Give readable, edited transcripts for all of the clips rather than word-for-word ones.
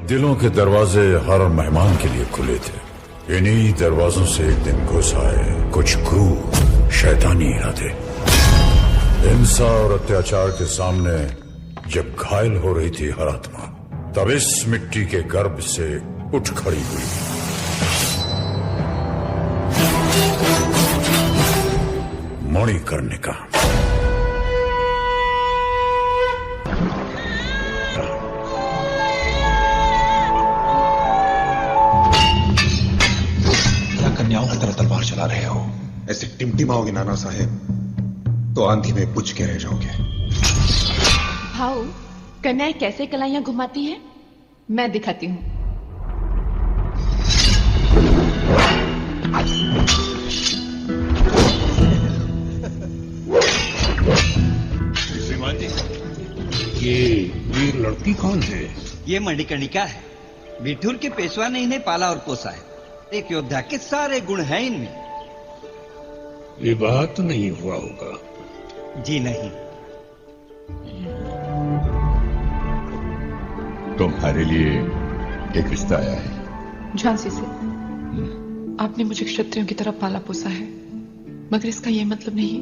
दिलों के दरवाजे हर मेहमान के लिए खुले थे। इन्हीं दरवाजों से एक दिन घुस आए कुछ क्रूर शैतानी इरादे। हिंसा और अत्याचार के सामने जब घायल हो रही थी हर आत्मा, तब इस मिट्टी के गर्भ से उठ खड़ी हुई मणिकर्णिका। कन्याओं की तरह तलवार चला रहे हो? ऐसे टिमटिमाओगे नाना साहेब तो आंधी में बुझ के रह जाओगे। भाऊ, कन्याएं कैसे कलाइयां घुमाती हैं, मैं दिखाती हूँ। श्रीमान जी, ये वीर लड़की कौन है? ये मणिकर्णिका है। विठुर के पेशवा ने इन्हें पाला और पोसा है। एक योद्धा के सारे गुण हैं इनमें। विवाह तो नहीं हुआ होगा? जी नहीं। तुम्हारे लिए एक रिश्ता आया है। झांसी से। आपने मुझे क्षत्रियों की तरह पाला पोसा है, मगर इसका यह मतलब नहीं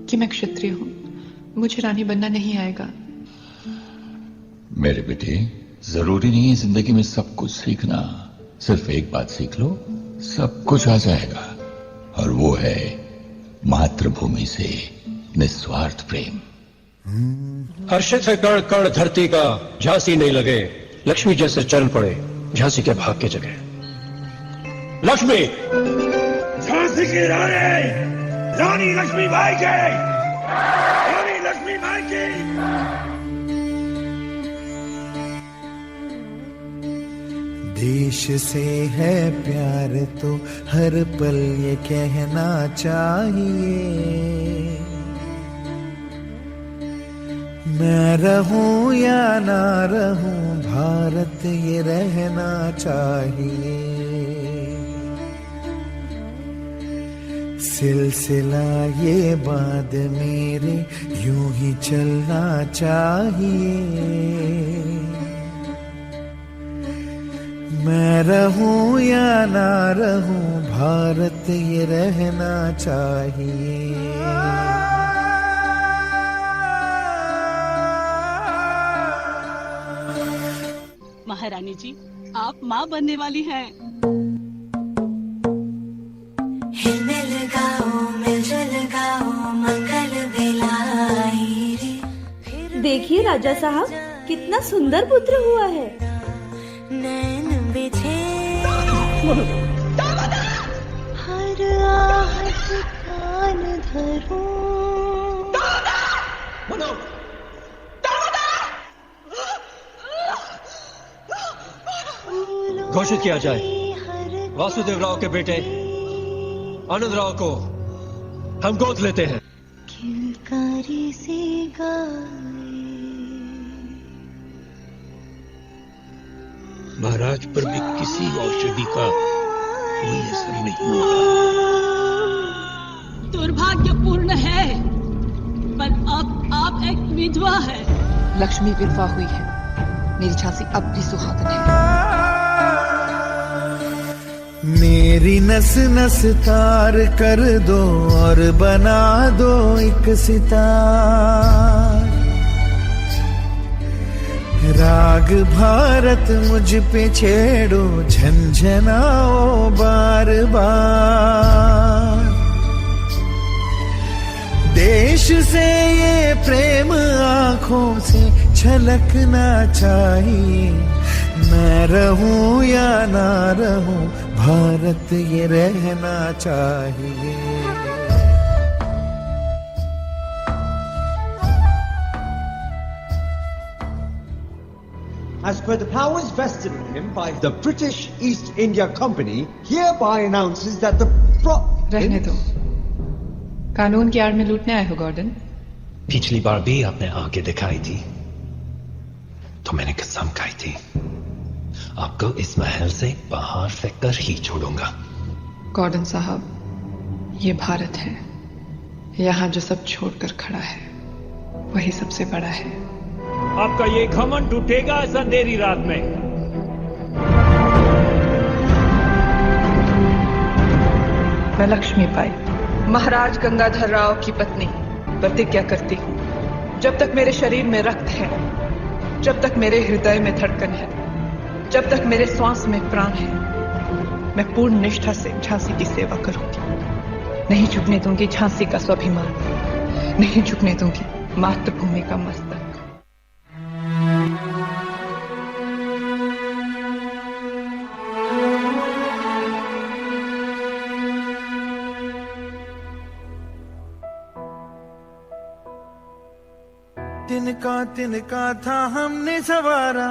कि मैं क्षत्रिय हूं। मुझे रानी बनना नहीं आएगा। मेरे बेटे, जरूरी नहीं है जिंदगी में सब कुछ सीखना। सिर्फ एक बात सीख लो, सब कुछ आ जाएगा। और वो है मातृभूमि से निस्वार्थ प्रेम। हर्षित है कण कण धरती का, झांसी नहीं लगे। लक्ष्मी जैसे चरण पड़े झांसी के भाग के जगह। लक्ष्मी, झांसी की रानी, रानी लक्ष्मीबाई की, रानी लक्ष्मीबाई की। देश से है प्यार तो हर पल ये कहना चाहिए। मैं रहूं या ना रहूं, भारत ये रहना चाहिए। सिलसिला ये बाद मेरे यूं ही चलना चाहिए। मैं रहूं या ना रहूं, भारत ये रहना चाहिए। महारानी जी, आप माँ बनने वाली हैं। हिलने लगाओ, मिलजुल लगाओ, मंगल बेलाई रे। देखिए राजा साहब, कितना सुंदर पुत्र हुआ है। नैन बिछे हर आहट कान धरो। घोषित किया जाए, वासुदेव राव के बेटे आनंद राव को हम गोद लेते हैं। किलकारी से महाराज पर भी किसी औषधि का कोई असर नहीं हो रहा। दुर्भाग्यपूर्ण है, पर अब आप एक विधवा है। लक्ष्मी विधवा हुई है, मेरी झांसी अब भी सुहागन है। मेरी नस नस तार कर दो और बना दो एक सितार। राग भारत मुझ पे छेड़ो, झंझनाओ बार बार। देश से ये प्रेम आंखों से छलकना चाहिए। मैं रहूं या ना रहूं, भारत ये रहना चाहिए। As per the powers vested in him by the British East India Company, hereby announces that the रहने दो, कानून की आड़ में लूटने आए हो गॉर्डन। पिछली बार भी आपने आंखें दिखाई थी तो मैंने कसम खाई थी, आपको इस महल से बाहर फेंककर ही छोड़ूंगा। गॉर्डन साहब, ये भारत है। यहाँ जो सब छोड़कर खड़ा है वही सबसे बड़ा है। आपका ये घमंड टूटेगा इस अंधेरी रात में। मैं लक्ष्मीबाई, महाराज गंगाधर राव की पत्नी, प्रतिज्ञा करती हूँ, जब तक मेरे शरीर में रक्त है, जब तक मेरे हृदय में धड़कन है, जब तक मेरे श्वास में प्राण है, मैं पूर्ण निष्ठा से झांसी की सेवा करूंगी। नहीं झुकने दूंगी झांसी का स्वाभिमान, नहीं झुकने दूंगी मातृभूमि का मस्तक। तिनका था हमने सवारा,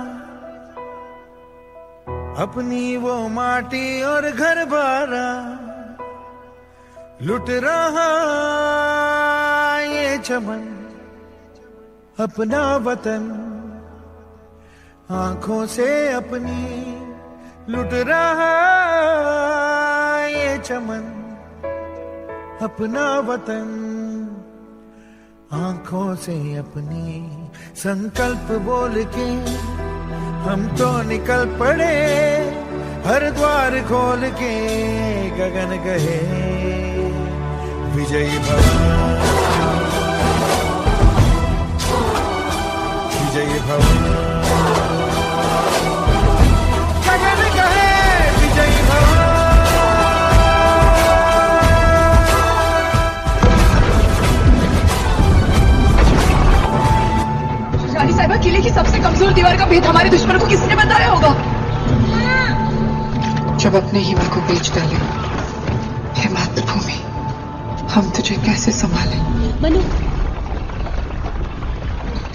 अपनी वो माटी और घर बारा, लुट रहा ये चमन अपना वतन, आंखों से अपनी लुट रहा ये चमन अपना वतन, आंखों से अपनी संकल्प बोल के हम तो निकल पड़े, हर द्वार खोल के गगन गए विजयी भव, विजयी भव, गगन गए विजयी भव। रानी साहिबा, किले की सबसे कमजोर दीवार का भेद हमारे दुश्मनों को किसने बताया होगा? जब अपने ही मन को बेच डाले, हे मातृभूमि, हम तुझे कैसे संभालें? मनु,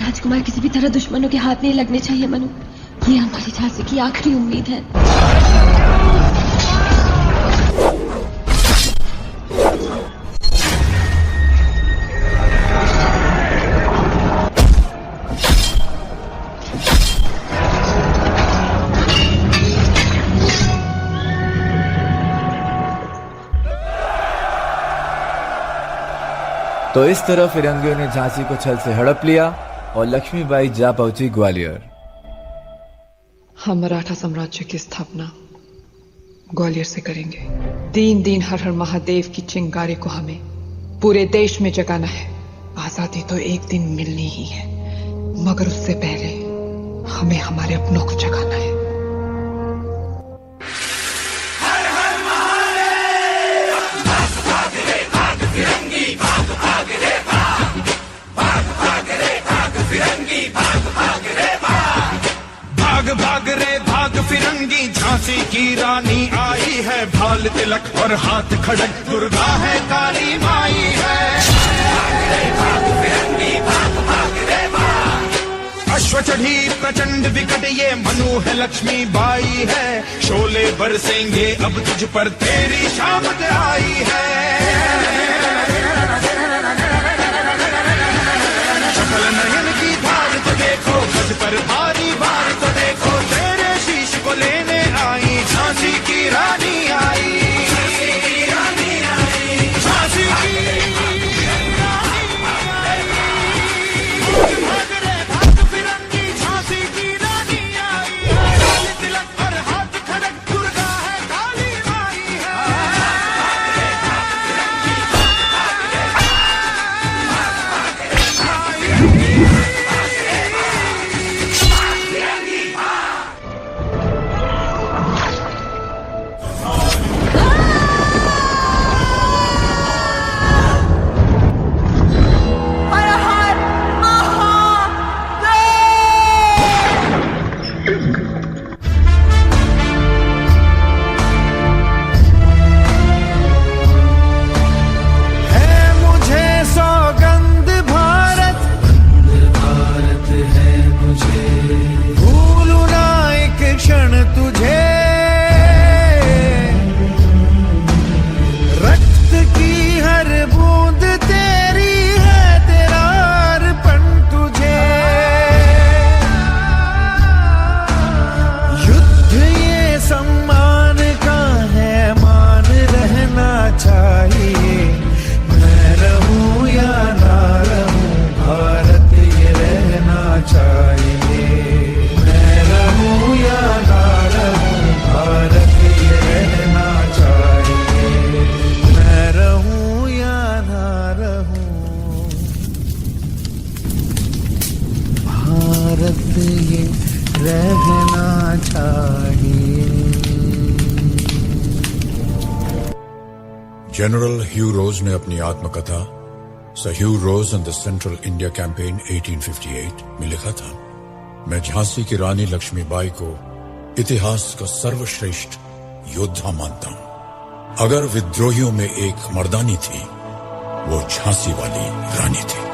राजकुमार किसी भी तरह दुश्मनों के हाथ नहीं लगने चाहिए मनु, ये हमारी झांसी की आखिरी उम्मीद है। तो इस तरह फिरंगियों ने झांसी को छल से हड़प लिया और लक्ष्मीबाई जा पहुंची ग्वालियर। हम मराठा साम्राज्य की स्थापना ग्वालियर से करेंगे। 3 दिन हर हर महादेव की चिंगारी को हमें पूरे देश में जगाना है। आजादी तो एक दिन मिलनी ही है, मगर उससे पहले हमें हमारे अपनों को जगाना है। भाग रे भाग फिरंगी, झांसी की रानी आई है, भाल तिलक और हाथ खड़क, दुर्गा है काली माई है। अश्व चढ़ी प्रचंड विकट ये मनु है लक्ष्मी बाई है, शोले बरसेंगे अब तुझ पर तेरी शामत आई है। शकल नयन की धार तो देखो, गज पर भारी बार तो देखो, तेरे शीश को लेने आई झांसी की रानी आई, झांसी की रानी आई, झांसी की रानी आई। भाग रे भाग फिरंगी, झांसी की रानी आई है, लाल तिलक और हाथ खड़क, दुर्गा है काली माई है। जनरल ह्यू रोज ने अपनी आत्मकथा sir Hugh Rose and the central India campaign 1858 में लिखा था, मैं झांसी की रानी लक्ष्मीबाई को इतिहास का सर्वश्रेष्ठ योद्धा मानता हूं। अगर विद्रोहियों में एक मर्दानी थी, वो झांसी वाली रानी थी।